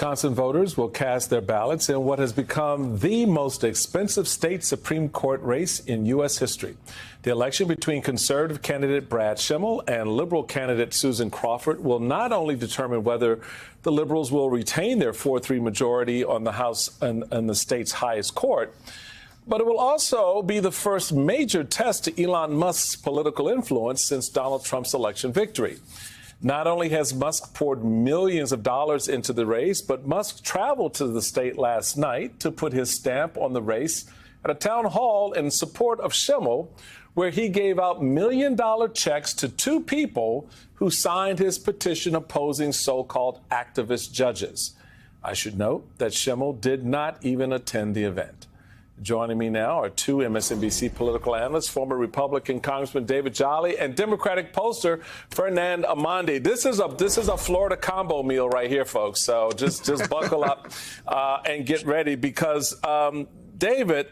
Wisconsin voters will cast their ballots in what has become the most expensive state Supreme Court race in U.S. history. The election between conservative candidate Brad Schimel and liberal candidate Susan Crawford will not only determine whether the liberals will retain their 4-3 majority on the House and the state's highest court, but it will also be the first major test to Elon Musk's political influence since Donald Trump's election victory. Not only has Musk poured millions of dollars into the race, but Musk traveled to the state last night to put his stamp on the race at a town hall in support of Schimel, where he gave out million-dollar checks to two people who signed his petition opposing so-called activist judges. I should note that Schimel did not even attend the event. Joining me now are two MSNBC political analysts, former Republican Congressman David Jolly and Democratic pollster Fernand Amandi. This is a Florida combo meal right here, folks. So just buckle up and get ready because, David,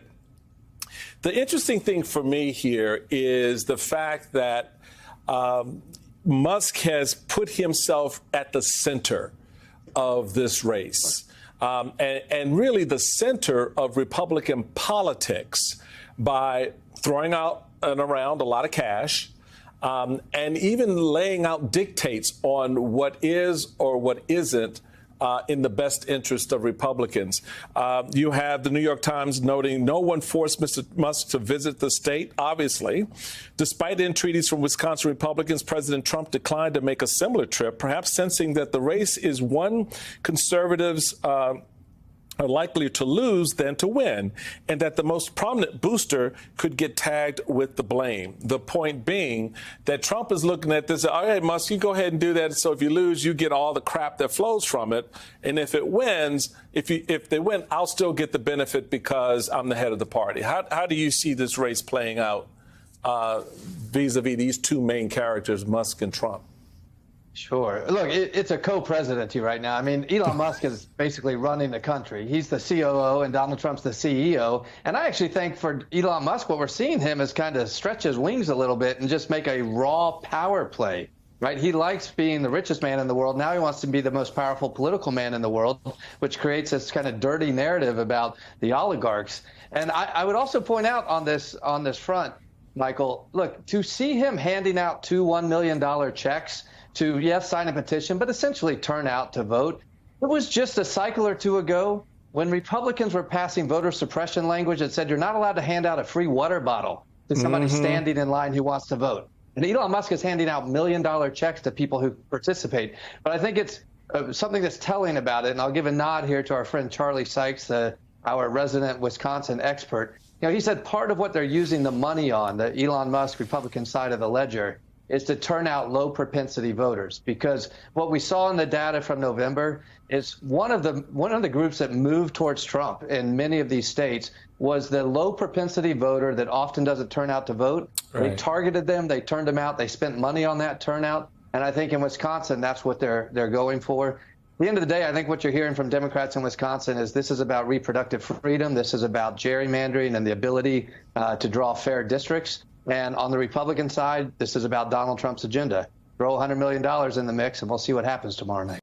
the interesting thing for me here is the fact that Musk has put himself at the center of this race. And really the center of Republican politics by throwing out and around a lot of cash and even laying out dictates on what is or what isn't in the best interest of Republicans. You have the New York Times noting no one forced Mr. Musk to visit the state, obviously. Despite entreaties from Wisconsin Republicans, President Trump declined to make a similar trip, perhaps sensing that the race is one conservatives are likely to lose than to win, and that the most prominent booster could get tagged with the blame. The point being that Trump is looking at this, all right, Musk, you go ahead and do that. So if you lose, you get all the crap that flows from it. And if it wins, if they win, I'll still get the benefit because I'm the head of the party. How do you see this race playing out vis-a-vis these two main characters, Musk and Trump? Sure. Look, it's a co-presidency right now. I mean, Elon Musk is basically running the country. He's the COO and Donald Trump's the CEO. And I actually think for Elon Musk, what we're seeing him is kind of stretch his wings a little bit and just make a raw power play, right? He likes being the richest man in the world. Now he wants to be the most powerful political man in the world, which creates this kind of dirty narrative about the oligarchs. And I would also point out on this front, Michael, look, to see him handing out two $1 million checks to, yes, sign a petition, but essentially turn out to vote. It was just a cycle or two ago when Republicans were passing voter suppression language that said you're not allowed to hand out a free water bottle to somebody standing in line who wants to vote. And Elon Musk is handing out $1 million checks to people who participate. But I think it's something that's telling about it, and I'll give a nod here to our friend Charlie Sykes, our resident Wisconsin expert. You know, he said part of what they're using the money on, the Elon Musk Republican side of the ledger, is to turn out low propensity voters, because what we saw in the data from November is one of the groups that moved towards Trump in many of these states was the low propensity voter that often doesn't turn out to vote. Right. They targeted them, they turned them out, they spent money on that turnout, and I think in Wisconsin that's what they're going for. At the end of the day, I think what you're hearing from Democrats in Wisconsin is this is about reproductive freedom, this is about gerrymandering and the ability to draw fair districts. And on the Republican side, this is about Donald Trump's agenda. Throw $100 million in the mix, and we'll see what happens tomorrow night.